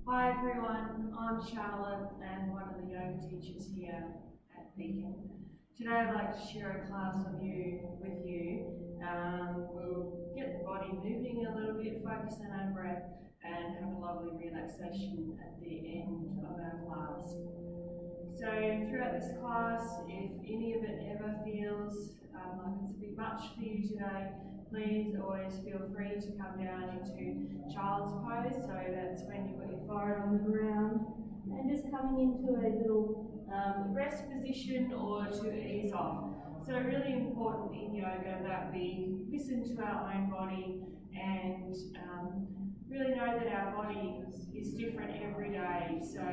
Hi everyone, I'm Charlotte and one of the yoga teachers here at Beacon. Today I'd like to share a class with you. We'll get the body moving a little bit, focus on our breath and have a lovely relaxation at the end of our class. So throughout this class, if any of it ever feels like it's a bit much for you today, please always feel free to come down into child's pose. So that's when you've got your forehead on the ground and just coming into a little rest position or to ease off. So really important in yoga that we listen to our own body and really know that our body is different every day. So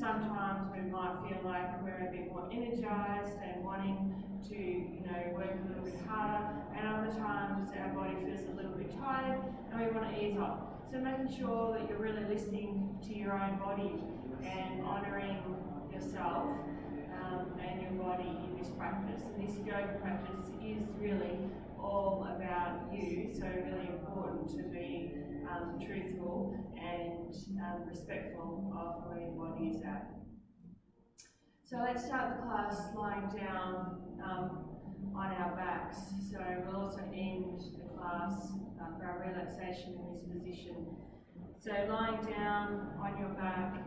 sometimes we might feel like we're a bit more energized and wanting to, work a little bit harder, and other times our body feels a little bit tired and we want to ease off. So making sure that you're really listening to your own body and honouring yourself and your body in this practice. And this yoga practice is really all about you, so really important to be truthful and respectful of where your body is at. So let's start the class lying down on our backs. So we'll also end the class for our relaxation in this position. So lying down on your back,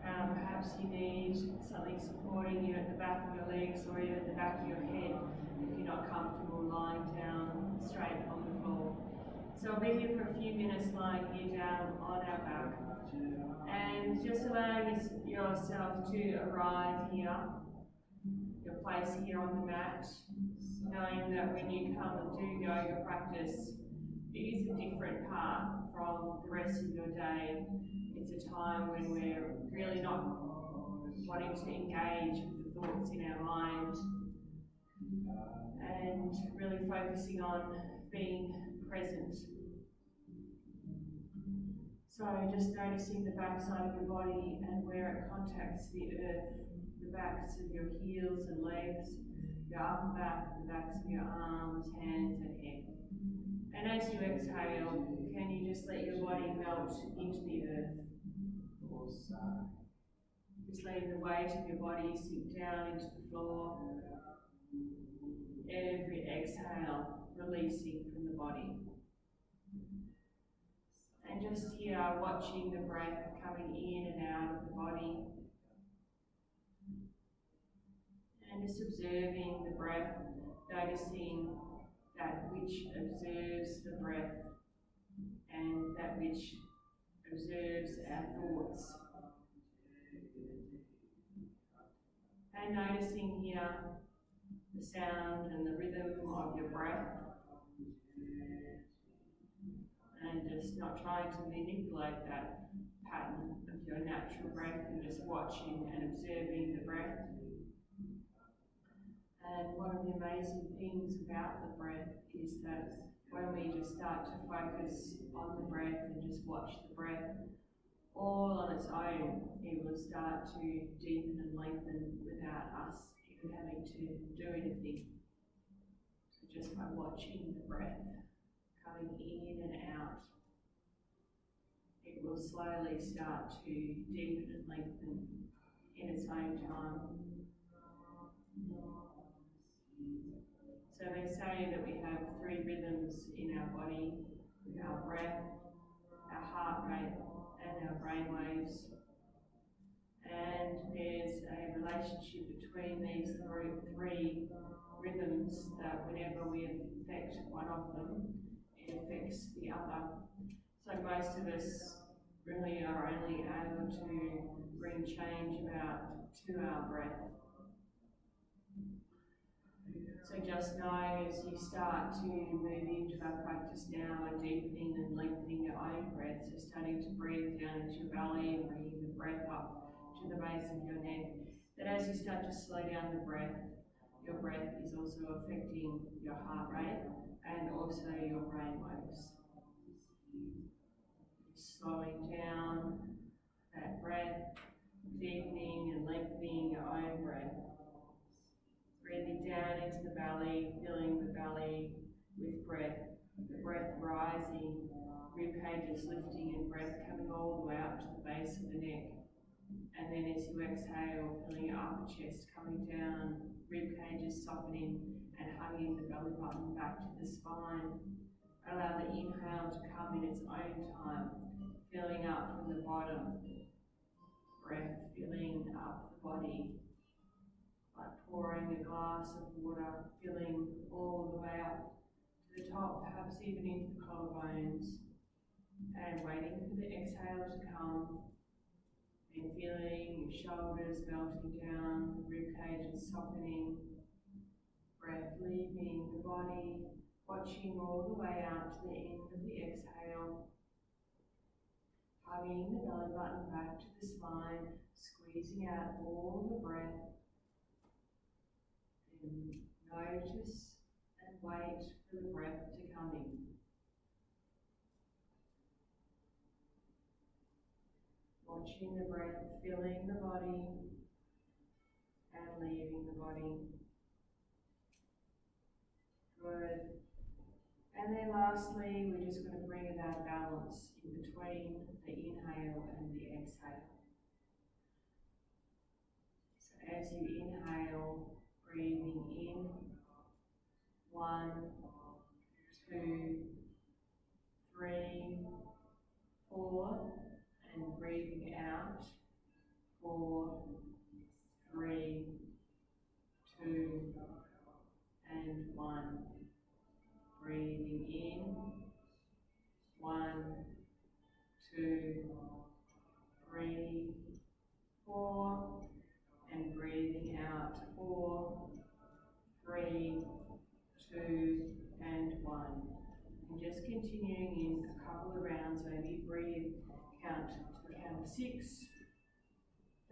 perhaps you need something supporting you at the back of your legs or even the back of your head if you're not comfortable lying down straight on the floor. So I'll be here for a few minutes lying here down on our back and just allowing yourself to arrive here, your place here on the mat, knowing that when you come and do yoga practice, it is a different part from the rest of your day. It's a time when we're really not wanting to engage with the thoughts in our mind and really focusing on being present. So just noticing the back side of your body and where it contacts the earth, the backs of your heels and legs, your upper back, the backs of your arms, hands and head. And as you exhale, can you just let your body melt into the earth? Just letting the weight of your body sink down into the floor. Every exhale, releasing from the body. And just here, watching the breath coming in and out of the body. And just observing the breath, noticing that which observes the breath and that which observes our thoughts. And noticing here the sound and the rhythm of your breath. And just not trying to manipulate that pattern of your natural breath and just watching and observing the breath. And one of the amazing things about the breath is that when we just start to focus on the breath and just watch the breath all on its own, it will start to deepen and lengthen without us even having to do anything. So just by watching the breath coming in and out, it will slowly start to deepen and lengthen in its own time. So they say that we have three rhythms in our body: our breath, our heart rate, and our brain waves. And there's a relationship between these three rhythms that whenever we affect one of them, it affects the other. So most of us really are only able to bring change about to our breath. So just knowing as you start to move into our practice now and deepening and lengthening your own breath, so starting to breathe down into your belly and bringing the breath up to the base of your neck, that as you start to slow down the breath, your breath is also affecting your heart rate and also your brain waves. Slowing down that breath, deepening and lengthening your own breath. Breathing down into the belly, filling the belly with breath, the breath rising, rib cages lifting and breath coming all the way up to the base of the neck. And then as you exhale, feeling your upper chest coming down, rib cages softening and hugging the belly button back to the spine. Allow the inhale to come in its own time, filling up from the bottom. Breath filling up the body, like pouring a glass of water, filling all the way up to the top, perhaps even into the collarbones. And waiting for the exhale to come, and feeling your shoulders melting down, the rib cages softening, breath leaving the body, watching all the way out to the end of the exhale, hugging the belly button back to the spine, squeezing out all the breath, and notice and wait for the breath to come in. Watching the breath filling the body and leaving the body. Good. And then lastly, we're just going to bring about balance in between the inhale and the exhale. So as you inhale, breathing in, 1, 2, 3, 4, and breathing out, 4, 3, 2, and 1. Breathing in, 1, 2, 3, 4, and breathing out, 4, 3, 2, and 1. And just continuing in a couple of rounds, maybe breathe, count to the count of 6.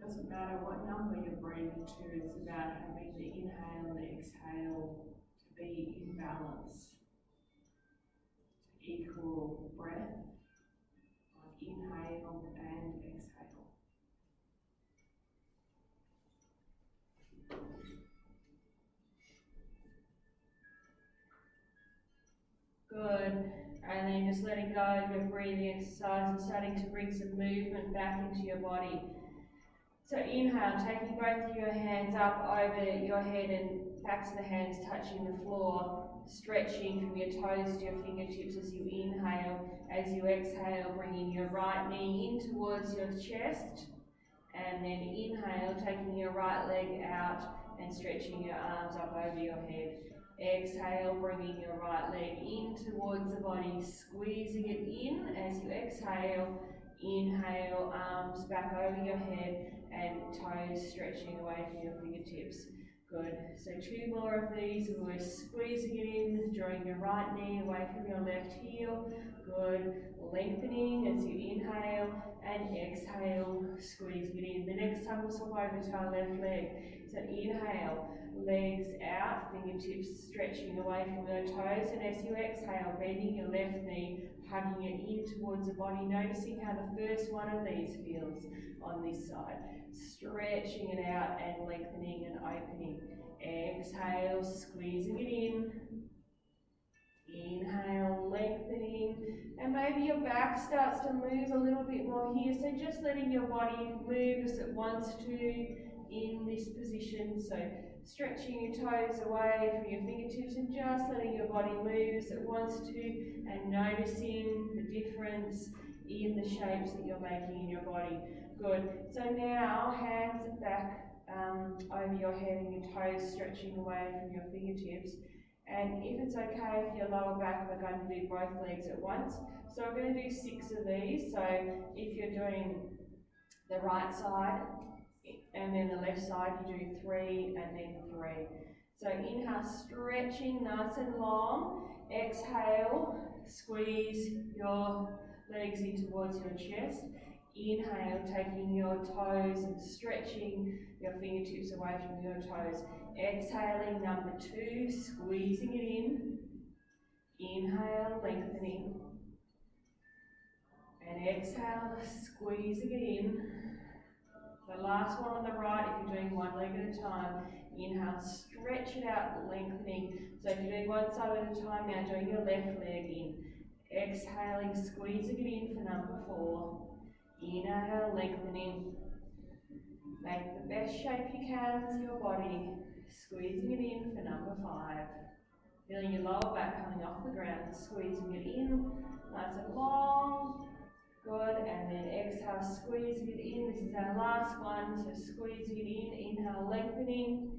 Doesn't matter what number you're breathing to, it's about having the inhale and the exhale to be in balance. To equal breath, like inhale and exhale. Good. And then just letting go of your breathing exercise and starting to bring some movement back into your body. So inhale, taking both of your hands up over your head and backs of the hands touching the floor, stretching from your toes to your fingertips as you inhale. As you exhale, bringing your right knee in towards your chest. And then inhale, taking your right leg out and stretching your arms up over your head. Exhale, bringing your right leg in towards the body, squeezing it in as you exhale. Inhale, arms back over your head and toes stretching away from your fingertips. Good. So 2 more of these. We're squeezing it in, drawing your right knee away from your left heel. Good. Lengthening as you inhale and exhale, squeezing it in. The next time we'll swap over to our left leg. So inhale, legs out, fingertips stretching away from your toes. And as you exhale, bending your left knee, hugging it in towards the body, noticing how the first one of these feels on this side. Stretching it out and lengthening and opening. Exhale, squeezing it in. Inhale, lengthening, and maybe your back starts to move a little bit more here, so just letting your body move as it wants to in this position. So stretching your toes away from your fingertips and just letting your body move as it wants to, and noticing the difference in the shapes that you're making in your body. Good. So now hands back over your head and your toes stretching away from your fingertips. And if it's okay with your lower back, we're going to do both legs at once. So we're going to do 6 of these. So if you're doing the right side and then the left side, you do 3 and then 3. So inhale, stretching nice and long. Exhale, squeeze your legs in towards your chest. Inhale, taking your toes and stretching your fingertips away from your toes. Exhaling, number 2, squeezing it in. Inhale, lengthening. And exhale, squeezing it in. The last one on the right, if you're doing one leg at a time. Inhale, stretch it out, lengthening. So if you're doing one side at a time, now doing your left leg in. Exhaling, squeezing it in for number 4. Inhale, lengthening. Make the best shape you can with your body. Squeezing it in for number 5. Feeling your lower back coming off the ground. Squeezing it in, nice and long. Good, and then exhale, squeezing it in. This is our last one, so squeezing it in. Inhale, lengthening.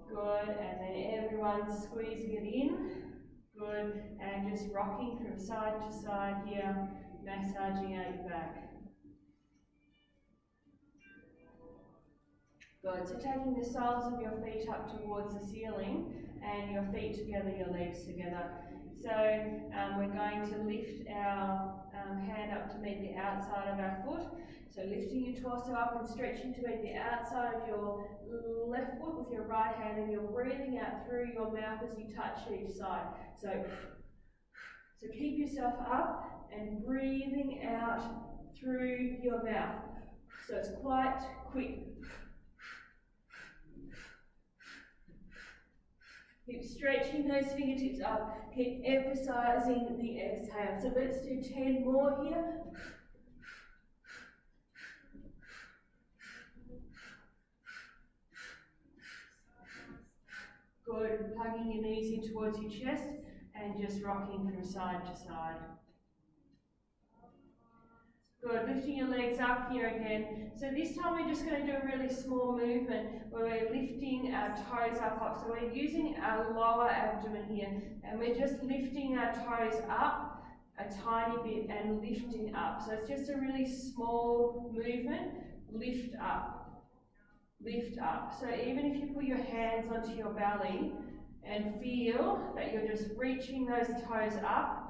Good, and then everyone squeezing it in. Good, and just rocking from side to side here, massaging out your back. Good, so taking the soles of your feet up towards the ceiling and your feet together, your legs together. So we're going to lift our hand up to meet the outside of our foot. So lifting your torso up and stretching to meet the outside of your left foot with your right hand, and you're breathing out through your mouth as you touch each side. So keep yourself up and breathing out through your mouth. So it's quite quick. Keep stretching those fingertips up. Keep emphasizing the exhale. So let's do 10 more here. Good. Hugging your knees in towards your chest and just rocking from side to side. Good, lifting your legs up here again. So this time we're just going to do a really small movement where we're lifting our toes up. So we're using our lower abdomen here, and we're just lifting our toes up a tiny bit and lifting up. So it's just a really small movement. Lift up. Lift up. So even if you put your hands onto your belly and feel that you're just reaching those toes up,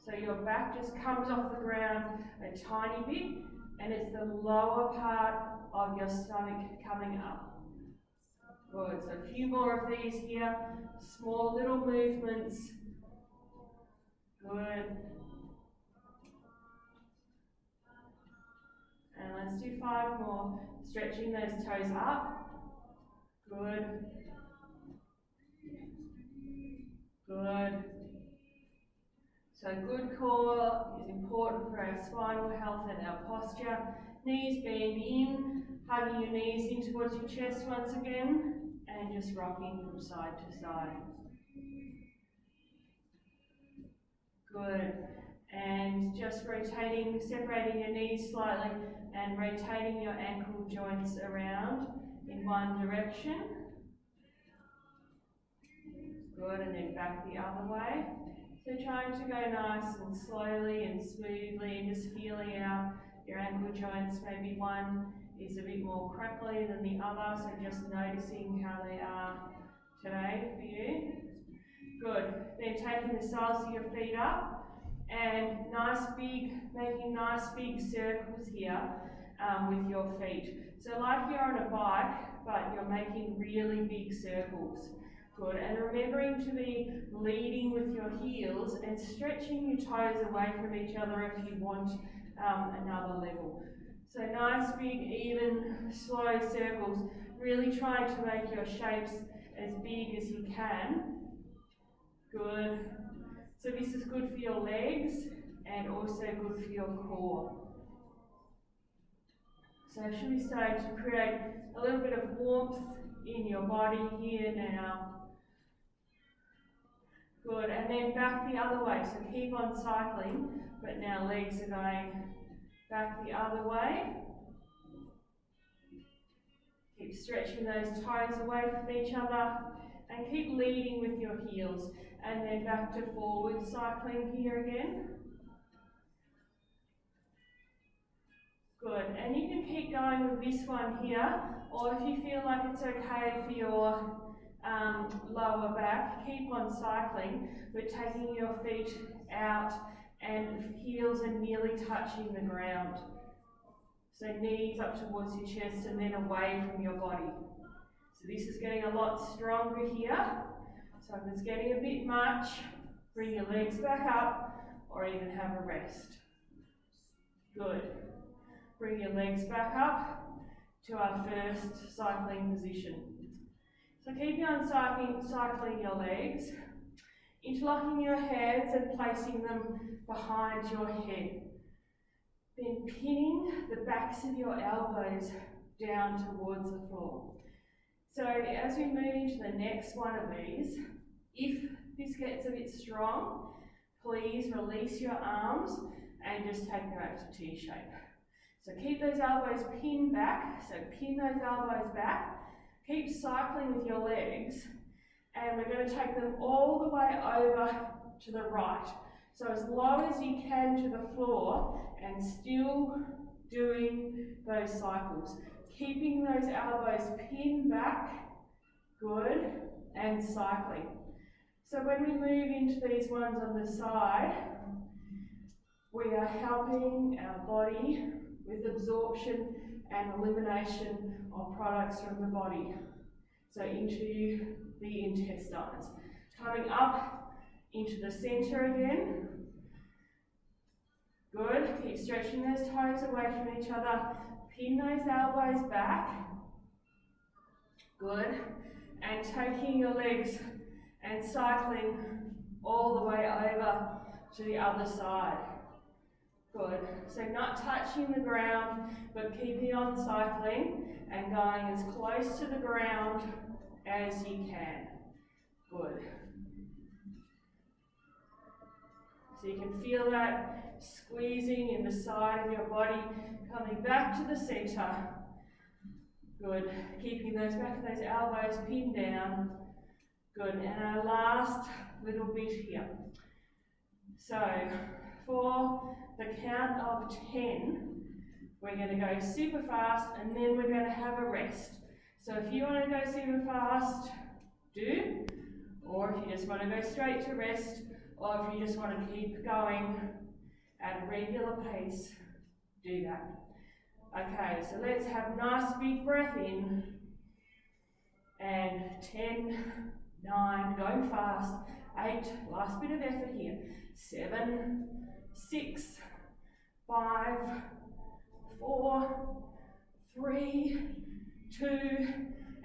so your back just comes off the ground a tiny bit, and it's the lower part of your stomach coming up. Good, so a few more of these here, small little movements. Good. And let's do 5 more, stretching those toes up. Good. Good. So good core is important for our spinal health and our posture. Knees bend in, hugging your knees in towards your chest once again, and just rocking from side to side. Good. And just rotating, separating your knees slightly and rotating your ankle joints around in one direction. Good, and then back the other way. So trying to go nice and slowly and smoothly, and just feeling out your ankle joints. Maybe one is a bit more crackly than the other, so just noticing how they are today for you. Good. Then taking the soles of your feet up and making nice big circles here with your feet. So like you're on a bike, but you're making really big circles. Good, and remembering to be leading with your heels and stretching your toes away from each other if you want another level. So nice, big, even, slow circles, really trying to make your shapes as big as you can. Good. So this is good for your legs and also good for your core. So should we start to create a little bit of warmth in your body here now? Good, and then back the other way, so keep on cycling, but now legs are going back the other way. Keep stretching those toes away from each other, and keep leading with your heels, and then back to forward cycling here again. Good, and you can keep going with this one here, or if you feel like it's okay for your lower back, keep on cycling, but taking your feet out and heels are nearly touching the ground. So knees up towards your chest and then away from your body. So this is getting a lot stronger here. So if it's getting a bit much, bring your legs back up or even have a rest. Good. Bring your legs back up to our first cycling position. So keep on cycling your legs, interlocking your hands and placing them behind your head. Then pinning the backs of your elbows down towards the floor. So as we move into the next one of these, if this gets a bit strong, please release your arms and just take them back to T-shape. So keep those elbows pinned back, so pin those elbows back, keep cycling with your legs, and we're going to take them all the way over to the right. So as low as you can to the floor and still doing those cycles. Keeping those elbows pinned back, good, and cycling. So when we move into these ones on the side, we are helping our body with absorption and elimination of products from the body. So into the intestines. Coming up into the center again. Good, keep stretching those toes away from each other. Pin those elbows back. Good. And taking your legs and cycling all the way over to the other side. Good. So not touching the ground, but keeping on cycling and going as close to the ground as you can. Good. So you can feel that squeezing in the side of your body, coming back to the center. Good. Keeping those back of those elbows pinned down. Good. And our last little bit here. So for the count of 10, we're going to go super fast and then we're going to have a rest. So if you want to go super fast, do. Or if you just want to go straight to rest, or if you just want to keep going at a regular pace, do that. Okay, so let's have a nice big breath in. And 10, 9, going fast. 8, last bit of effort here. 7, 6, 5, 4, 3, 2,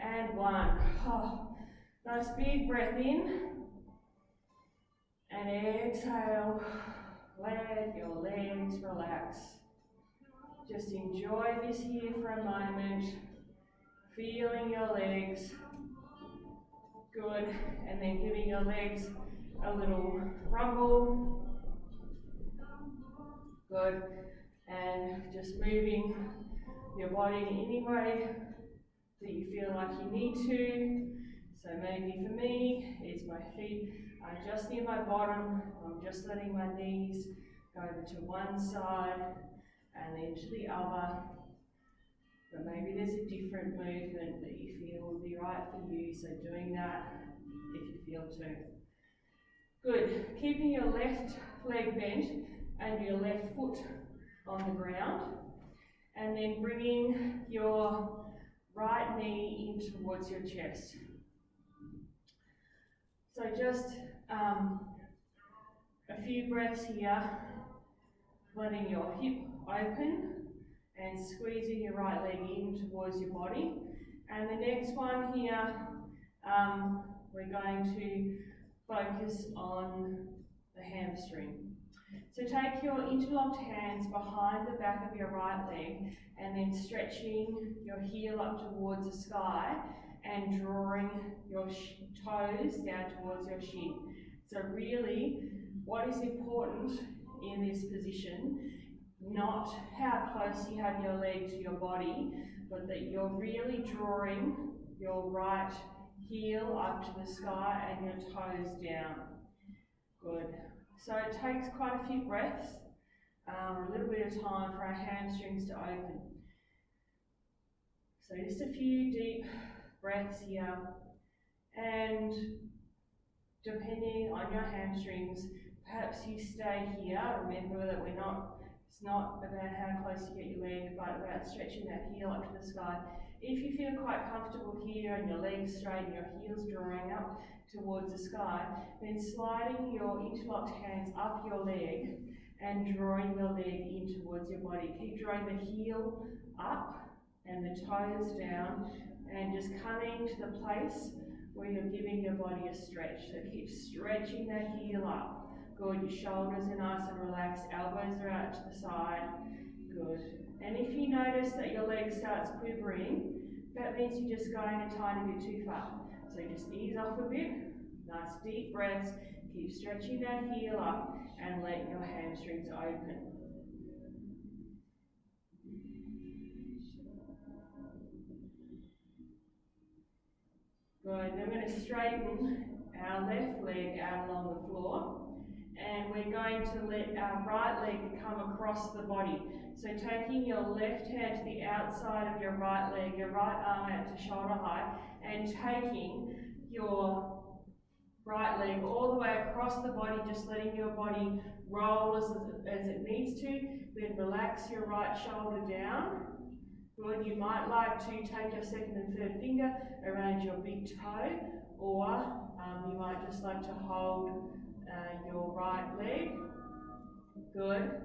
and 1. Oh, nice big breath in. And exhale. Let your legs relax. Just enjoy this here for a moment. Feeling your legs. Good. And then giving your legs a little rumble. Good. And just moving your body in any way that you feel like you need to. So maybe for me, it's my feet are just near my bottom. I'm just letting my knees go over to one side and then to the other. But maybe there's a different movement that you feel would be right for you. So doing that if you feel to. Good. Keeping your left leg bent and your left foot on the ground. And then bringing your right knee in towards your chest. So just a few breaths here, letting your hip open and squeezing your right leg in towards your body. And the next one here, we're going to focus on the hamstring. So take your interlocked hands behind the back of your right leg and then stretching your heel up towards the sky and drawing your toes down towards your shin. So really, what is important in this position, not how close you have your leg to your body, but that you're really drawing your right heel up to the sky and your toes down. Good. So it takes quite a few breaths, a little bit of time for our hamstrings to open. So just a few deep breaths here, and depending on your hamstrings, perhaps you stay here. Remember that it's not about how close you get your leg, but about stretching that heel up to the sky. If you feel quite comfortable here and your legs straight and your heels drawing up towards the sky, then sliding your interlocked hands up your leg and drawing the leg in towards your body. Keep drawing the heel up and the toes down, and just coming to the place where you're giving your body a stretch. So keep stretching that heel up. Good, your shoulders are nice and relaxed, elbows are out to the side. Good. And if you notice that your leg starts quivering, that means you're just going a tiny bit too far. So just ease off a bit, nice deep breaths, keep stretching that heel up and let your hamstrings open. Good, then we're going to straighten our left leg out along the floor. And we're going to let our right leg come across the body. So taking your left hand to the outside of your right leg, your right arm out to shoulder height, and taking your right leg all the way across the body, just letting your body roll as it needs to. Then relax your right shoulder down. Good, you might like to take your second and third finger around your big toe, or you might just like to hold your right leg. Good.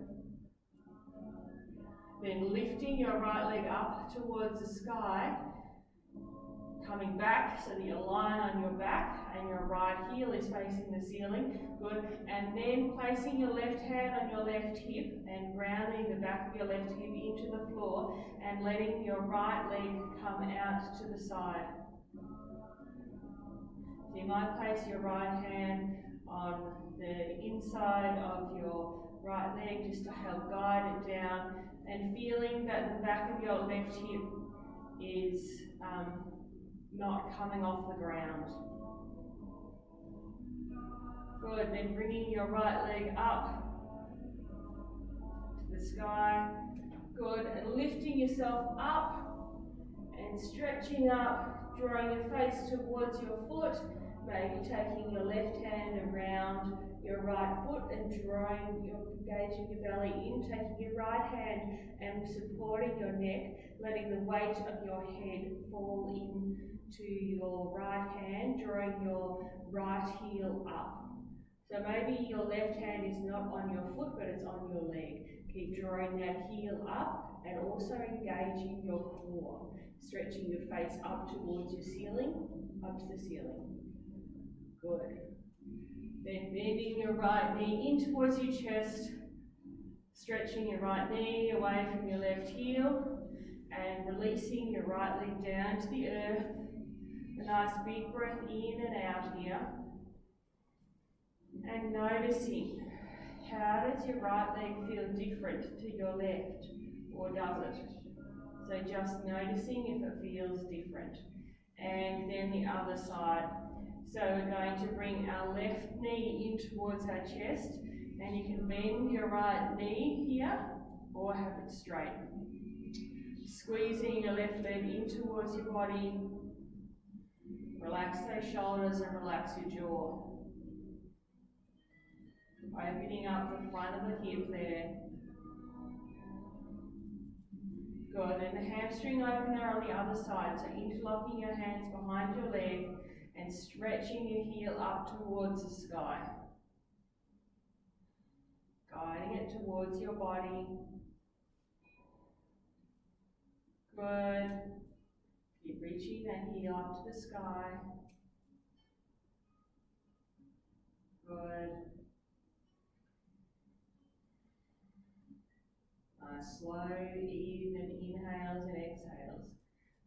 Then lifting your right leg up towards the sky, coming back so that you line on your back and your right heel is facing the ceiling. Good. And then placing your left hand on your left hip and grounding the back of your left hip into the floor and letting your right leg come out to the side. So you might place your right hand on the inside of your right leg just to help guide it down, and feeling that the back of your left hip is not coming off the ground. Good, then bringing your right leg up to the sky. Good, and lifting yourself up and stretching up, drawing your face towards your foot, maybe taking your left hand around your right foot and engaging your belly in, taking your right hand and supporting your neck, letting the weight of your head fall into your right hand, drawing your right heel up. So maybe your left hand is not on your foot, but it's on your leg. Keep drawing that heel up and also engaging your core, stretching your face up towards your ceiling, up to the ceiling. Good. Then bending your right knee in towards your chest, stretching your right knee away from your left heel, and releasing your right leg down to the earth. A nice big breath in and out here. And noticing, how does your right leg feel different to your left, or does it? So just noticing if it feels different. And then the other side. So we're going to bring our left knee in towards our chest, and you can bend your right knee here or have it straight. Squeezing your left leg in towards your body. Relax those shoulders and relax your jaw. Opening up the front of the hip there. Good, and the hamstring opener on the other side, so interlocking your hands behind your leg and stretching your heel up towards the sky. Guiding it towards your body. Good. Keep reaching that heel up to the sky. Good. Slow, even inhales and exhales.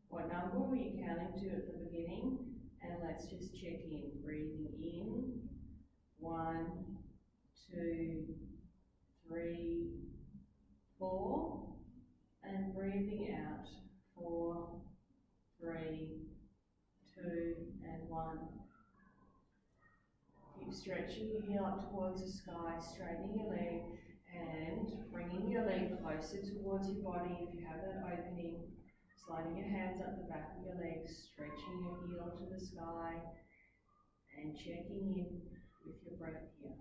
What number were you counting to at the beginning? And let's just check in. Breathing in. 1, 2, 3, 4. And breathing out. 4, 3, 2, and 1. Keep stretching your heel up towards the sky, straightening your leg, and bringing your leg closer towards your body if you have that opening. Sliding your hands up the back of your legs, stretching your heel to the sky, and checking in with your breath here.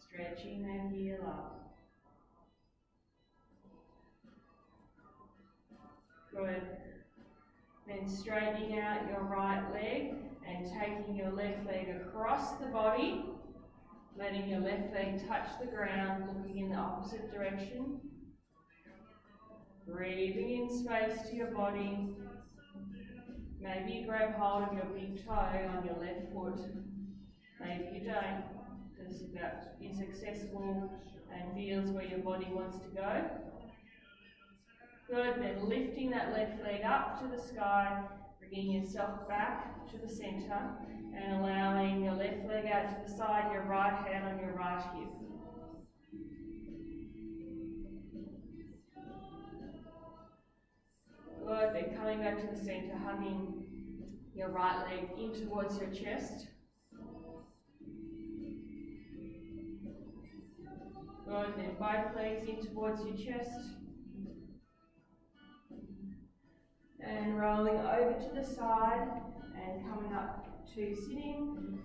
Stretching that heel up. Good. Then straightening out your right leg and taking your left leg across the body, letting your left leg touch the ground, looking in the opposite direction. Breathing in space to your body. Maybe you grab hold of your big toe on your left foot. Maybe you don't. Does that is accessible and feels where your body wants to go. Good, then lifting that left leg up to the sky, bringing yourself back to the centre and allowing your left leg out to the side, your right hand on your right hip. Good, then coming back to the centre, hugging your right leg in towards your chest. Good, then both legs in towards your chest. And rolling over to the side and coming up to sitting.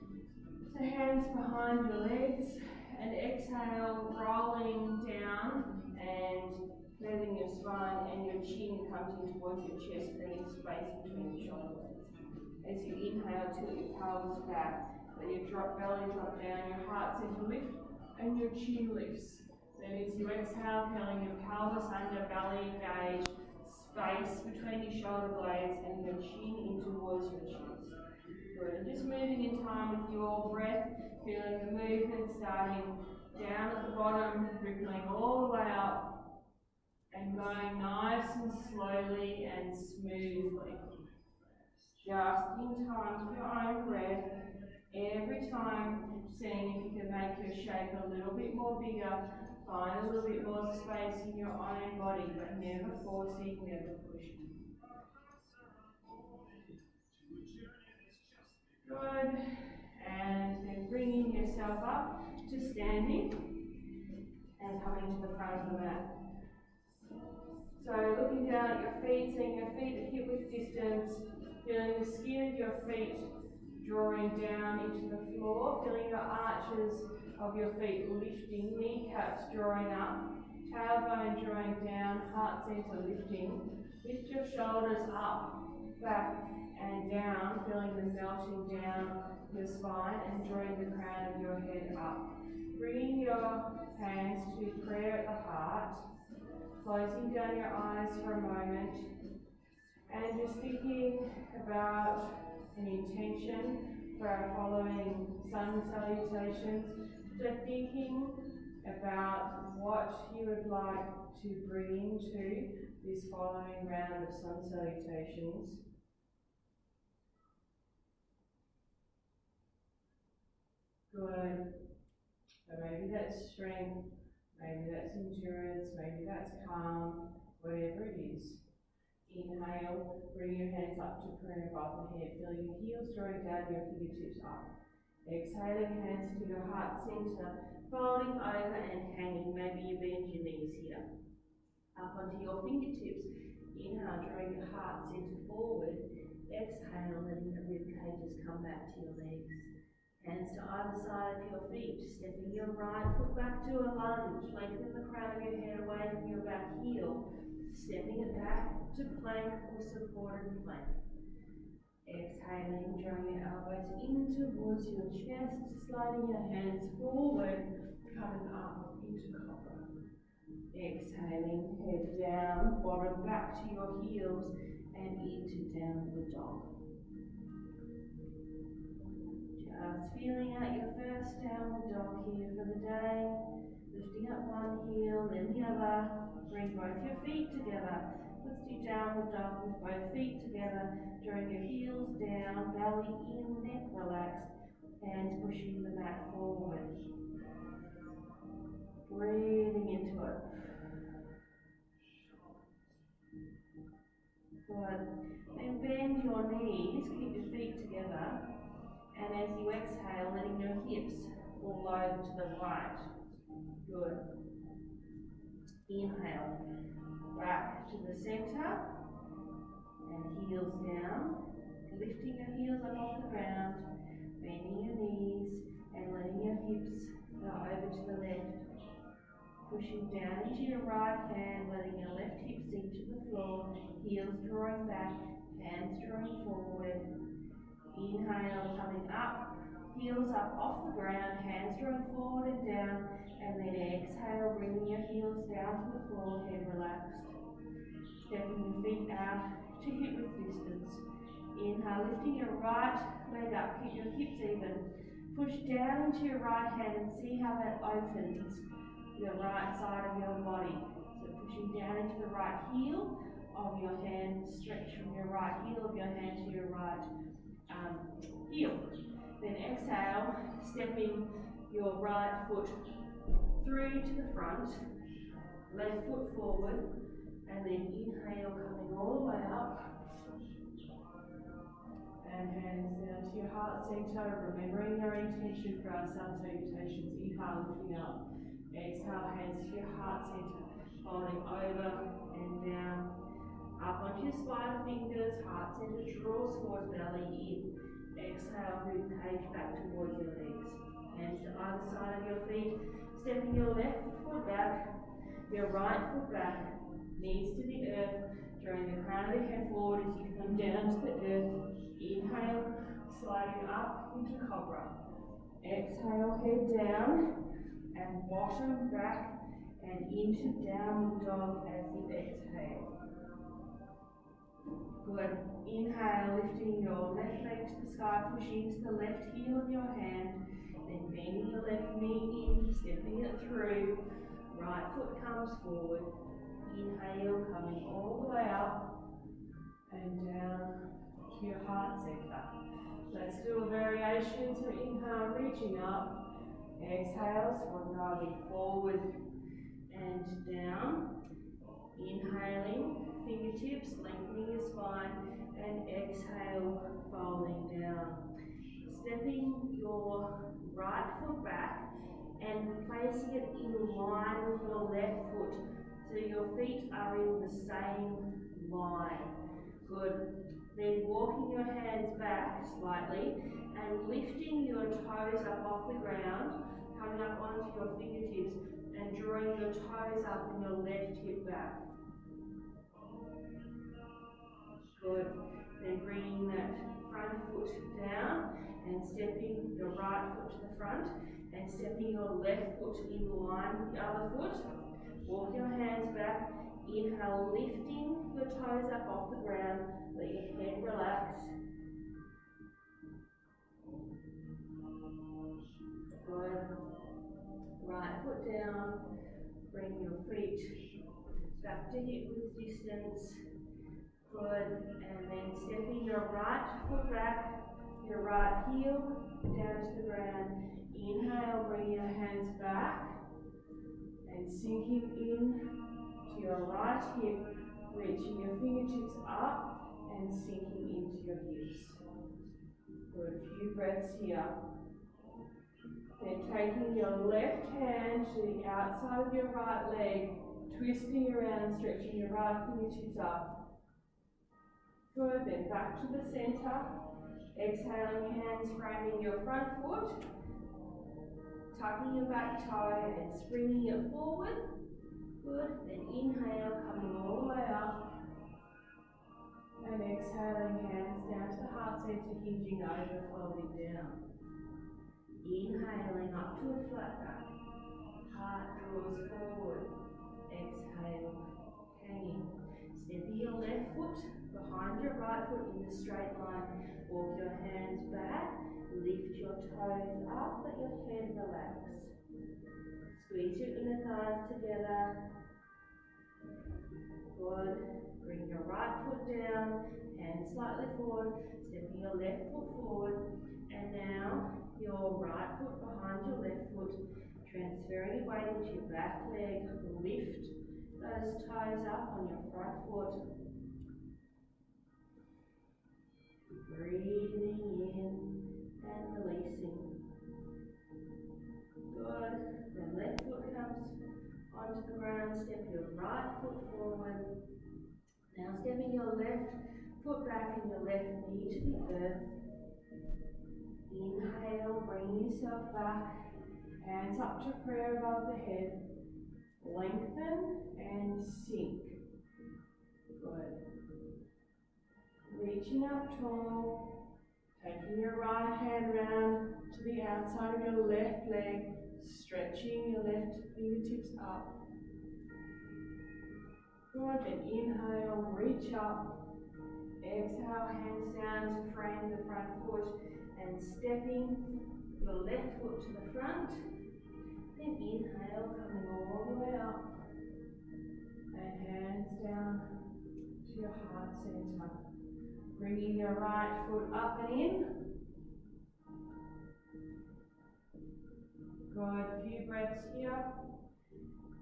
So hands behind your legs and exhale, rolling down and letting your spine and your chin come in towards your chest, creating space between your shoulder blades. As you inhale, tilt your pelvis back, let your belly drop down, your heart center lift and your chin lifts. Then as you exhale, curling your pelvis under, belly engaged, space between your shoulder blades and your chin in towards your chest. Good, and just moving in time with your breath, feeling the movement starting down at the bottom, rippling all the way up and going nice and slowly and smoothly. Just in time with your own breath, every time seeing if you can make your shape a little bit more bigger, find a little bit more space in your own body, but never forcing, never pushing. Good, and then bringing yourself up to standing and coming to the front of the mat. So looking down at your feet, seeing your feet at hip width distance, feeling the skin of your feet drawing down into the floor, feeling the arches of your feet lifting, kneecaps drawing up, tailbone drawing down, heart center lifting. Lift your shoulders up, back and down, feeling them melting down your spine and drawing the crown of your head up. Bringing your hands to prayer at the heart, closing down your eyes for a moment and just thinking about an intention for our following sun salutations. So thinking about what you would like to bring into this following round of sun salutations. Good. So maybe that's strength, maybe that's endurance, maybe that's calm, whatever it is. Inhale, bring your hands up to prayer above the head, feeling your heels drawing down, your fingertips up. Exhaling, hands to your heart center, folding over and hanging. Maybe you bend your knees here. Up onto your fingertips. Inhale, drawing your heart center forward. Exhale, letting the rib cages come back to your legs. Hands to either side of your feet, stepping your right foot back to a lunge, lengthen the crown of your head away from your back heel, stepping it back to plank or supported plank. Exhaling, drawing your elbows in towards your chest, sliding your hands forward, coming up into cobra. Exhaling, head down, bottom back to your heels and into downward dog. Just feeling out your first downward dog here for the day. Lifting up one heel, then the other. Bring both your feet together. Let's do downward dog with both feet together. Drawing your heels down, belly in, neck relaxed. Hands pushing the mat forward. Breathing into it. Good. Then bend your knees, keep your feet together. And as you exhale, letting your hips fall over to the right. Good. Inhale, back to the center, and heels down. Lifting your heels up off the ground, bending your knees, and letting your hips go over to the left. Pushing down into your right hand, letting your left hip sink to the floor, heels drawing back, hands drawing forward. Inhale, coming up, heels up off the ground, hands drawing forward and down, and then exhale, bringing your heels down to the floor, head relaxed. Stepping your feet out to hip width distance. Inhale, lifting your right leg up, keep your hips even. Push down into your right hand and see how that opens the right side of your body. So pushing down into the right heel of your hand, stretch from your right heel of your hand to your right heel. Then exhale, stepping your right foot through to the front, left foot forward, and then inhale, coming all the way up. And hands down to your heart center, remembering your intention for our sun salutations. Inhale, lifting up. Exhale, hands to your heart center, folding over and down. Up onto your spider fingers, heart center draws towards belly in. Exhale, rib cage back towards your legs. Hands to either side of your feet, stepping your left foot back, your right foot back, knees to the earth, drawing the crown of the head forward as you come down to the earth. Inhale, sliding up into cobra. Exhale, head down and bottom back and into downward dog as you exhale. Good. Inhale, lifting your left leg to the sky, pushing to the left heel of your hand, then bending your left knee in, stepping it through. Right foot comes forward. Inhale, coming all the way up and down to your heart center. Let's do a variation. So inhale, reaching up. Exhale, swan diving forward and down. Inhaling, fingertips, lengthening your spine, and exhale, folding down. Stepping your right foot back and placing it in line with your left foot so your feet are in the same line. Good. Then walking your hands back slightly and lifting your toes up off the ground, coming up onto your fingertips and drawing your toes up and your left hip back. Good. Then bringing that front foot down and stepping your right foot to the front and stepping your left foot in line with the other foot. Walk your hands back. Inhale, lifting your toes up off the ground. Let your head relax. Good. Right foot down. Bring your feet back to hip width distance. Good. And then stepping your right foot back, your right heel down to the ground. Inhale, bring your hands back and sinking in to your right hip, reaching your fingertips up and sinking into your hips. Good, a few breaths here. Then taking your left hand to the outside of your right leg, twisting around, stretching your right fingertips up. Good, then back to the center. Exhaling, hands framing your front foot, tucking your back toe and springing it forward. Good, then inhale, coming all the way up. And exhaling, hands down to the heart center, hinging over, folding down. Inhaling up to a flat back. Heart draws forward. Exhale, hanging. Stepping your left foot behind your right foot in a straight line. Walk your hands back. Lift your toes up. Let your head relax. Squeeze your inner thighs together. Good. Bring your right foot down. Hands slightly forward. Stepping your left foot forward. And now your right foot behind your left foot. Transferring your weight into your back leg. Lift those toes up on your front foot. Breathing in and releasing. Good. Then left foot comes onto the ground. Step your right foot forward. Now stepping your left foot back and your left knee to the earth. Inhale, bring yourself back. Hands up to prayer above the head. Lengthen and sink. Good. Reaching up tall. Taking your right hand round to the outside of your left leg. Stretching your left fingertips up. Good, then inhale, reach up. Exhale, hands down to frame the front foot and stepping the left foot to the front. Then inhale, coming all the way up. And hands down to your heart center. Bringing your right foot up and in. Good, a few breaths here.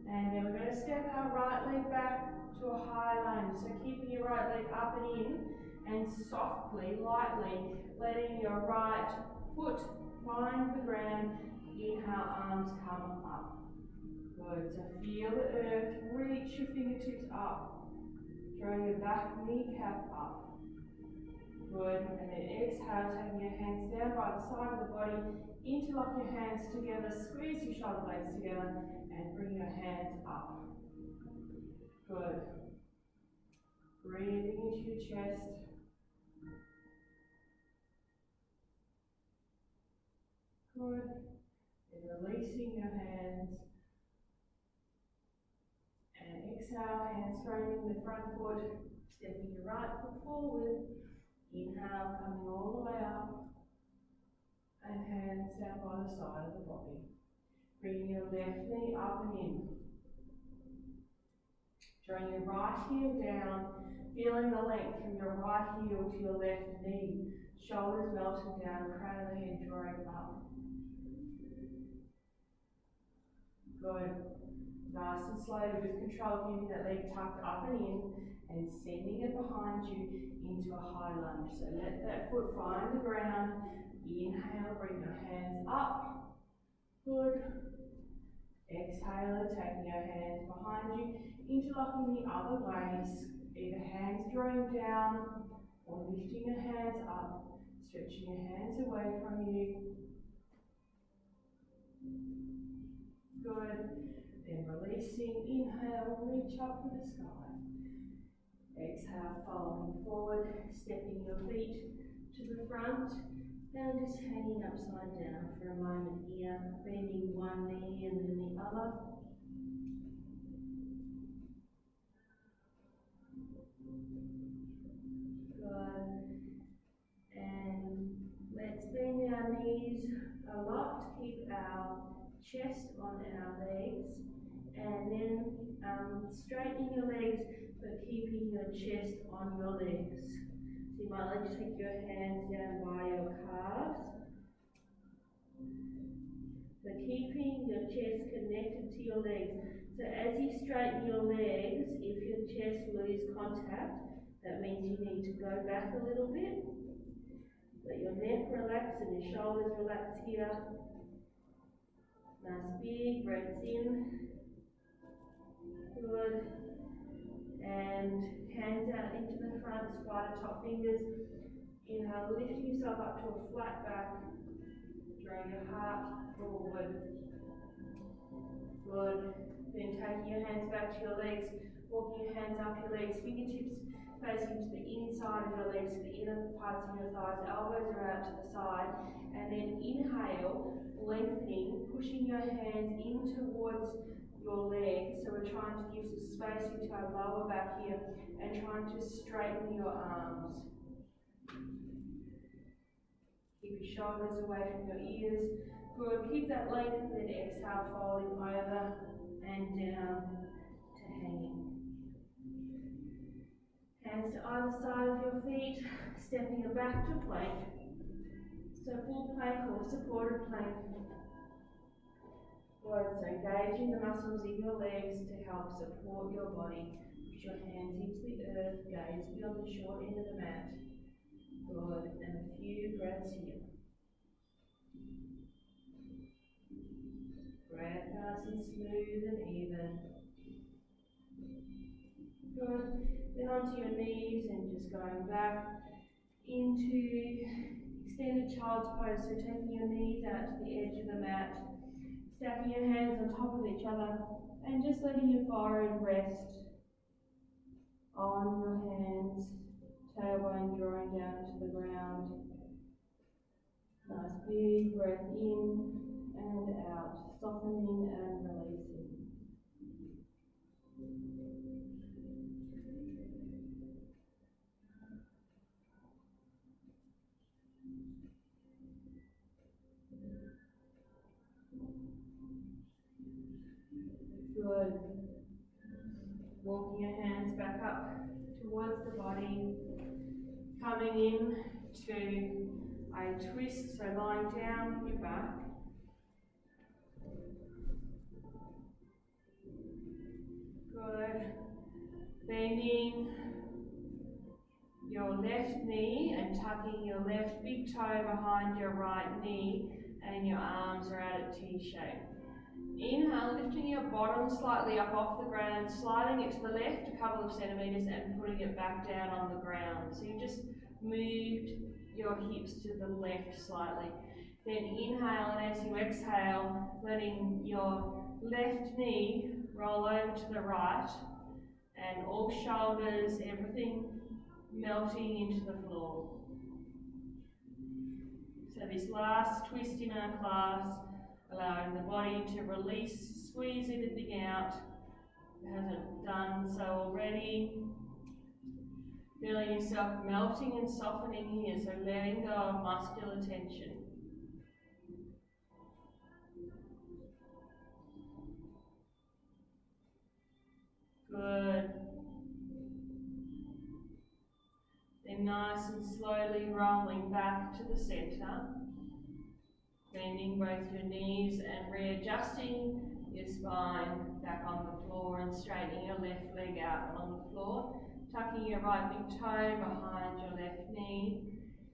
And then we're going to step our right leg back to a high lunge. So keeping your right leg up and in, and softly, lightly, letting your right foot find the ground. Inhale, arms come up. Good, so feel the earth, reach your fingertips up. Drawing your back kneecap up. Good, and then exhale, taking your hands down by the side of the body. Interlock your hands together, squeeze your shoulder blades together, and bring your hands up. Good. Breathing into your chest. Good. And releasing your hands. And exhale, hands framing the front foot. Stepping your right foot forward. Inhale, coming all the way up. And hands down by the side of the body. Bringing your left knee up and in. Drawing your right heel down, feeling the length from your right heel to your left knee. Shoulders melting down, crown of the head drawing up. Good. Nice and slowly with control, keeping that leg tucked up and in and sending it behind you into a high lunge. So let that foot find the ground. Inhale, bring your hands up. Good. Exhale, taking your hands behind you, interlocking the other ways, either hands drawing down or lifting your hands up, stretching your hands away from you. Good. Then releasing, inhale, reach up to the sky. Exhale, folding forward, stepping your feet to the front. And just hanging upside down for a moment here, bending one knee and then the other. Good. And let's bend our knees a lot, keep our chest on our legs, and then straightening your legs but keeping your chest on your legs. So you might like to take your hands down by your calves. So keeping your chest connected to your legs. So as you straighten your legs, if your chest loses contact, that means you need to go back a little bit. Let your neck relax and your shoulders relax here. Nice big breaths in. Good. And hands out into the front, spider top fingers. Inhale, lifting yourself up to a flat back. Drawing your heart forward. Good. Then taking your hands back to your legs, walking your hands up your legs, fingertips facing to the inside of your legs, the inner parts of your thighs, elbows are out to the side. And then inhale, lengthening, pushing your hands in towards your legs. So we're trying to give some space into our lower back here and trying to straighten your arms. Keep your shoulders away from your ears. Good. Keep that length and then exhale, folding over and down to hanging. Hands to either side of your feet, stepping back to plank. So full plank or supported plank. Good. So engaging the muscles in your legs to help support your body. Push your hands into the earth, gaze beyond the short end of the mat. Good. And a few breaths here. Breath nice and smooth and even. Good. Then onto your knees and just going back into extended child's pose. So taking your knees out to the edge of the mat, stacking your hands on top of each other, and just letting your forehead rest on your hands, tailbone drawing down to the ground. Nice big breath in and out, softening and releasing. Good. Walking your hands back up towards the body, coming in to a twist, so lying down on your back. Good. Bending your left knee and tucking your left big toe behind your right knee, and your arms are out at T-shape. Inhale, lifting your bottom slightly up off the ground, sliding it to the left a couple of centimetres and putting it back down on the ground. So you just moved your hips to the left slightly. Then inhale, and as you exhale, letting your left knee roll over to the right, and all shoulders, everything melting into the floor. So this last twist in our class, allowing the body to release, squeeze everything out. It hasn't done so already. Feeling yourself melting and softening here, so letting go of muscular tension. Good. Then nice and slowly rolling back to the centre. Bending both your knees and readjusting your spine back on the floor and straightening your left leg out on the floor. Tucking your right big toe behind your left knee.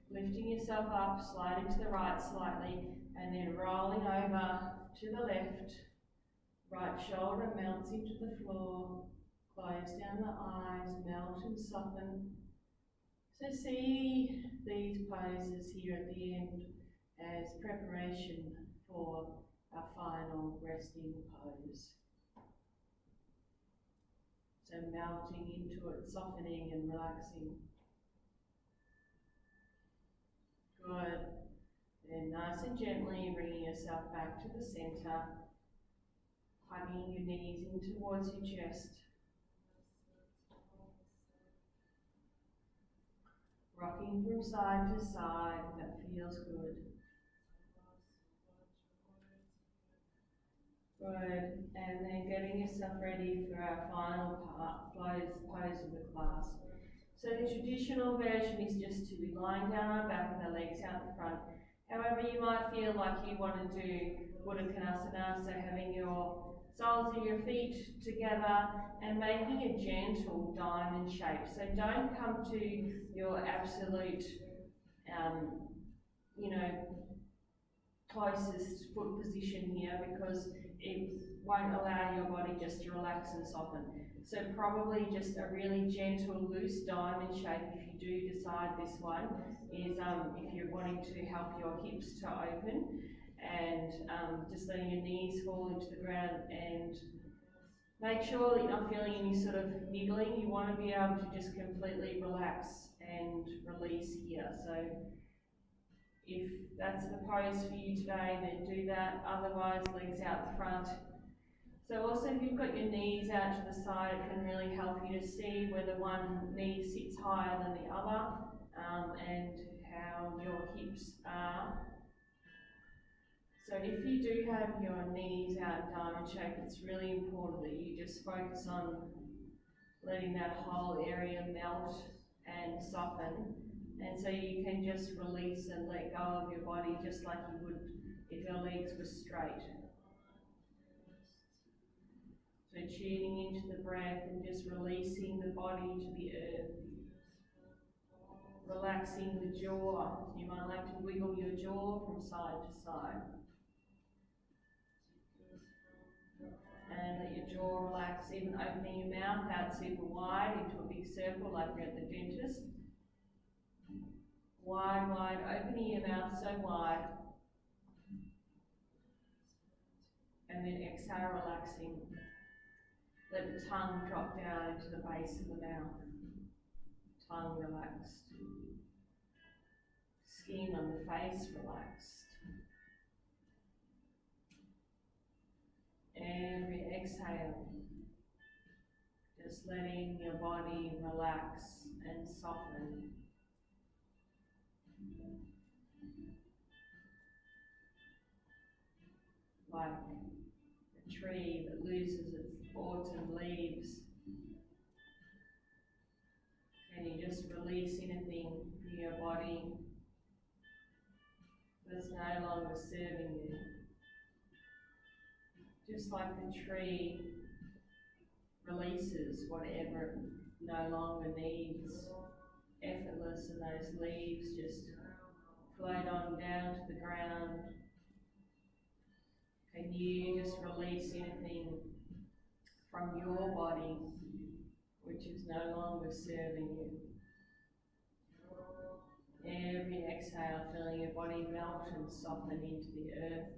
Lifting yourself up, sliding to the right slightly, and then rolling over to the left. Right shoulder melts into the floor. Close down the eyes, melt and soften. So see these poses here at the end as preparation for our final resting pose. So melting into it, softening and relaxing. Good. Then nice and gently bringing yourself back to the centre, hugging your knees in towards your chest. Rocking from side to side, that feels good. Good, and then getting yourself ready for our final pose of the class. So the traditional version is just to be lying down on our back with our legs out the front. However, you might feel like you want to do Uttanasana, so having your soles of your feet together and making a gentle diamond shape. So don't come to your absolute, closest foot position here, because it won't allow your body just to relax and soften. So probably just a really gentle, loose diamond shape, if you do decide this one, is if you're wanting to help your hips to open, and just letting your knees fall into the ground, and make sure that you're not feeling any sort of niggling. You want to be able to just completely relax and release here. So if that's the pose for you today, then do that. Otherwise, legs out the front. So also, if you've got your knees out to the side, it can really help you to see whether one knee sits higher than the other, and how your hips are. So if you do have your knees out in diamond shape, it's really important that you just focus on letting that whole area melt and soften. And so you can just release and let go of your body just like you would if your legs were straight. So tuning into the breath and just releasing the body to the earth. Relaxing the jaw. You might like to wiggle your jaw from side to side. And let your jaw relax, even opening your mouth out super wide into a big circle like we're at the dentist. Wide, wide, opening your mouth so wide. And then exhale, relaxing. Let the tongue drop down into the base of the mouth. Tongue relaxed. Skin on the face relaxed. Every exhale, just letting your body relax and soften. Like a tree that loses its autumn leaves. And you just release anything in your body that's no longer serving you. Just like the tree releases whatever it no longer needs, effortless, and those leaves just float on down to the ground. And you just release anything from your body which is no longer serving you. Every exhale, feeling your body melt and soften into the earth,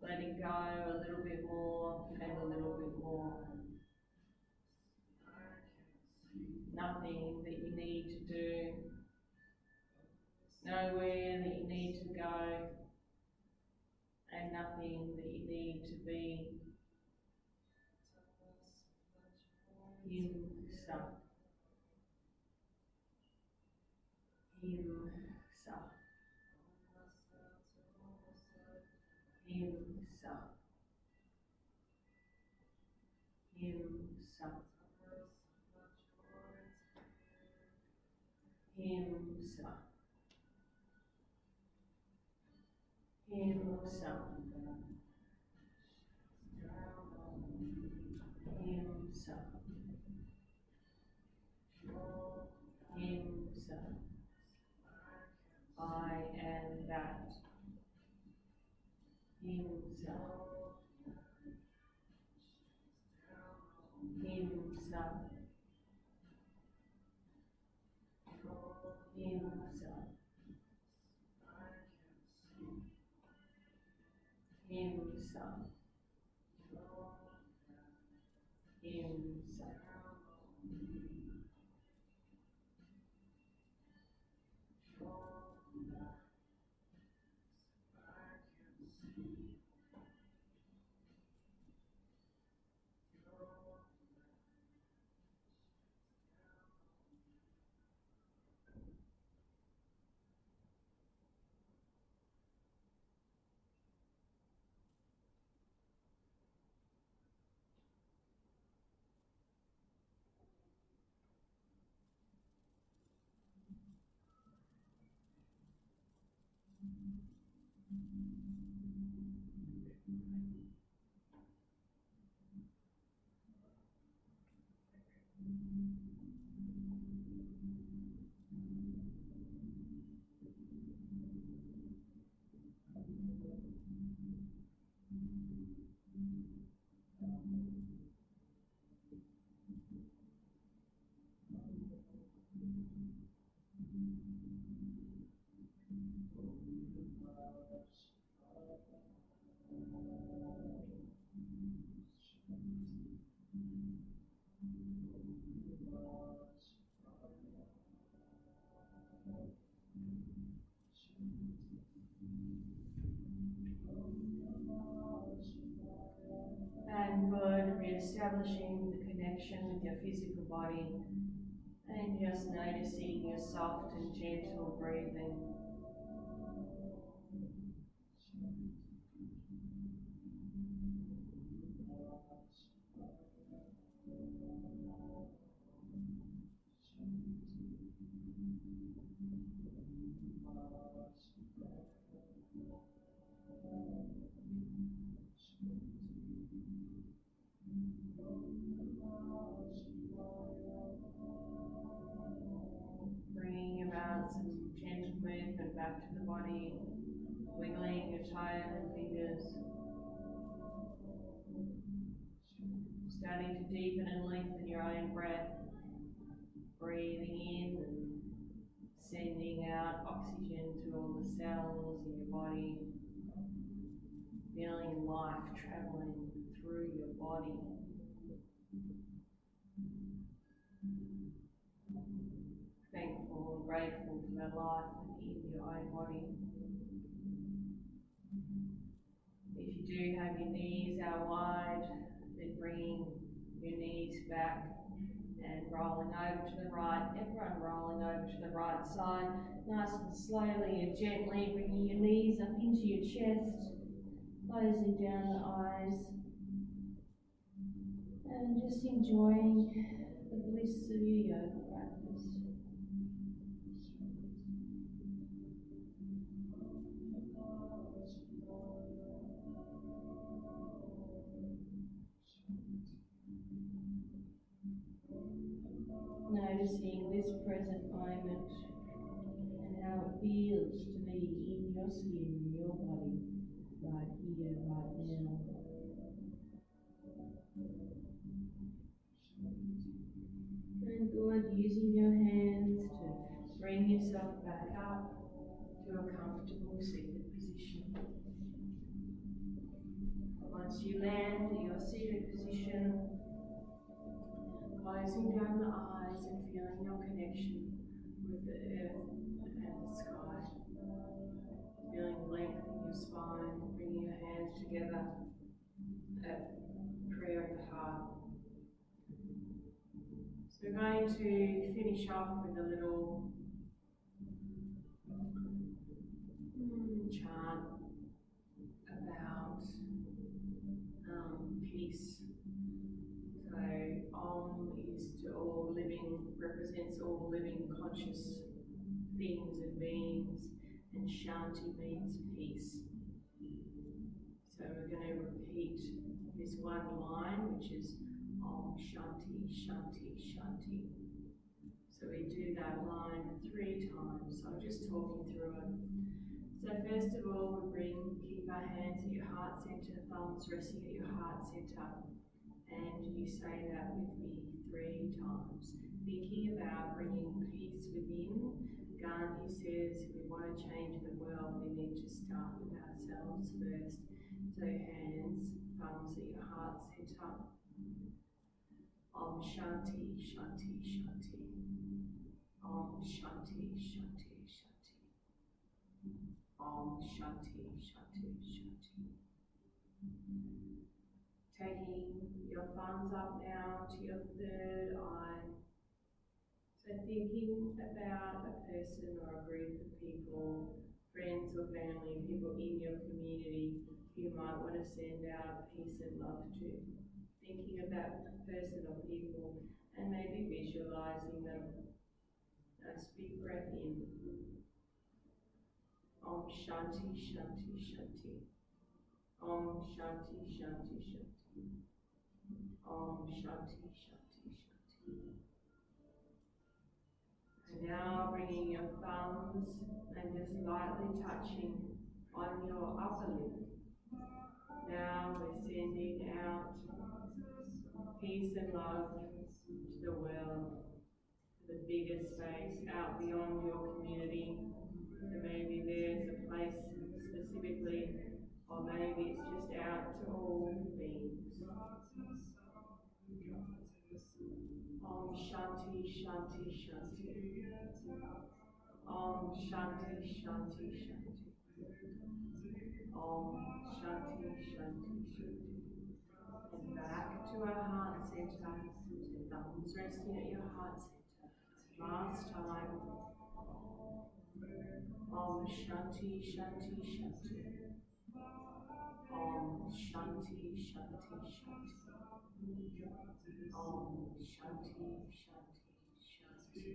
letting go a little bit more and a little bit more. Nothing that you need to do, nowhere that you need to go, and nothing that you need to be. Him-sa. Him-sa. Him-sa. Him-sa. Him-sa. Him-sa. Him-sa. Him-sa. I am that. Him-sa. Him-sa. Him-sa. Him-sa. Him-sa. And good, re-establishing the connection with your physical body and just noticing your soft and gentle breathing. Bringing about some gentle movement back to the body, wiggling your toes and fingers. Starting to deepen and lengthen your own breath. Breathing in and sending out oxygen to all the cells in your body. Feeling life travelling through your body. Thankful and grateful for the life in your own body. If you do have your knees out wide, then bringing your knees back and rolling over to the right. Everyone rolling over to the right side. Nice and slowly and gently bringing your knees up into your chest, closing down the eyes. And just enjoying the bliss of your yoga practice. Noticing this present moment and how it feels to be in your skin, in your body, right here, right now. And good, using your hands to bring yourself back up to a comfortable seated position. Once you land in your seated position, closing down the eyes and feeling your connection with the earth and the sky. Feeling length in your spine, bringing your hands together at prayer of the heart. So we're going to finish off with a little chant about peace. So Om is to all living, represents all living conscious things and beings, and Shanti means peace. So we're going to repeat this one line, which is Om Shanti, Shanti, Shanti. So we do that line 3 times. So I'll just talk you through it. So first of all, keep our hands at your heart center, thumbs resting at your heart center, and you say that with me 3 times. Thinking about bringing peace within. Gandhi says if we want to change the world, we need to start with ourselves first. So hands, thumbs at your heart center. Om Shanti, Shanti, Shanti. Om Shanti, Shanti, Shanti. Om Shanti, Shanti, Shanti. Taking your thumbs up now to your third eye. So thinking about a person or a group of people, friends or family, people in your community you might want to send out peace and love to. Thinking of that person or people and maybe visualizing them. Nice big breath in. Om Shanti, Shanti, Shanti. Om Shanti, Shanti, Shanti. Om Shanti, Shanti, Shanti. And now bringing your thumbs and just lightly touching on your upper lip. Now we're sending out peace and love to the world, to the bigger space, out beyond your community. So maybe there's a place specifically, or maybe it's just out to all beings. Om Shanti, Shanti, Shanti. Om Shanti, Shanti, Shanti. Om Shanti, Shanti, Shanti. And back to our heart center. So thumbs resting at your heart center. Last time. Om Shanti, Shanti, Shanti. Om Shanti, Shanti, Shanti. Om Shanti, Shanti, Shanti.